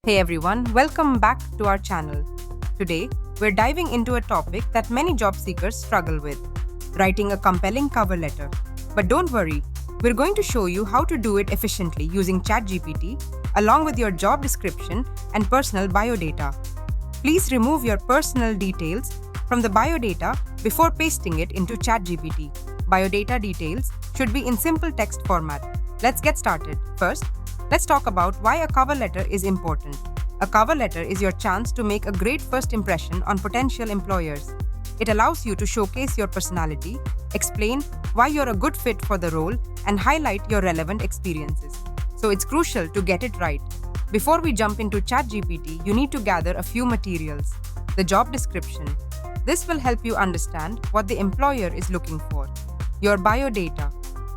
Hey everyone, welcome back to our channel. Today, we're diving into a topic that many job seekers struggle with, writing a compelling cover letter. But don't worry, we're going to show you how to do it efficiently using ChatGPT along with your job description and personal biodata. Please remove your personal details from the biodata before pasting it into ChatGPT. Biodata details should be in simple text format. Let's get started. First, let's talk about why a cover letter is important. A cover letter is your chance to make a great first impression on potential employers. It allows you to showcase your personality, explain why you're a good fit for the role, and highlight your relevant experiences. So it's crucial to get it right. Before we jump into ChatGPT, you need to gather a few materials. The job description. This will help you understand what the employer is looking for. Your biodata.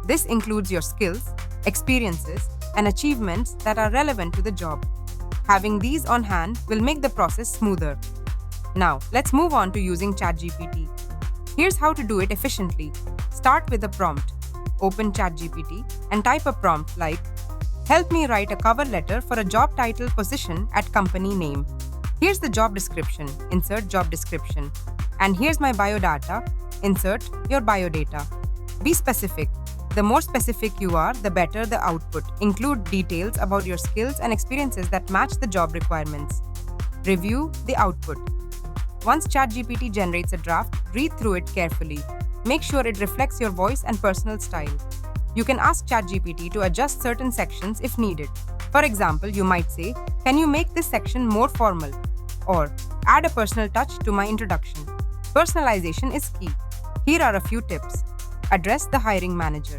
This includes your skills, experiences, and achievements that are relevant to the job. Having these on hand will make the process smoother. Now, let's move on to using ChatGPT. Here's how to do it efficiently. Start with a prompt. Open ChatGPT and type a prompt like, "Help me write a cover letter for a job title position at company name." Here's the job description. Insert job description. And here's my biodata. Insert your biodata. Be specific. The more specific you are, the better the output. Include details about your skills and experiences that match the job requirements. Review the output. Once ChatGPT generates a draft, read through it carefully. Make sure it reflects your voice and personal style. You can ask ChatGPT to adjust certain sections if needed. For example, you might say, "Can you make this section more formal?" Or, "Add a personal touch to my introduction." Personalization is key. Here are a few tips. Address the hiring manager.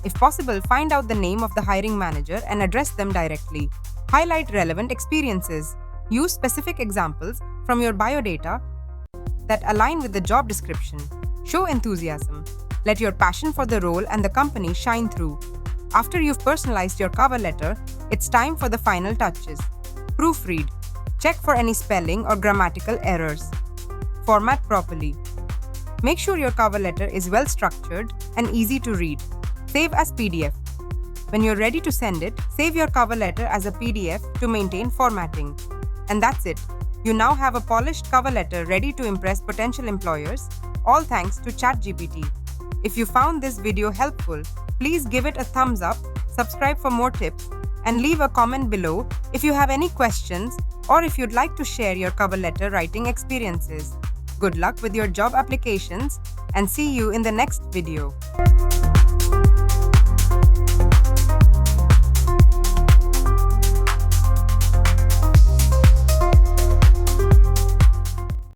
If possible, find out the name of the hiring manager and address them directly. Highlight relevant experiences. Use specific examples from your biodata that align with the job description. Show enthusiasm. Let your passion for the role and the company shine through. After you've personalized your cover letter, it's time for the final touches. Proofread. Check for any spelling or grammatical errors. Format properly. Make sure your cover letter is well structured and easy to read. Save as PDF. When you're ready to send it, save your cover letter as a PDF to maintain formatting. And that's it. You now have a polished cover letter ready to impress potential employers, all thanks to ChatGPT. If you found this video helpful, please give it a thumbs up, subscribe for more tips, and leave a comment below if you have any questions or if you'd like to share your cover letter writing experiences. Good luck with your job applications and see you in the next video.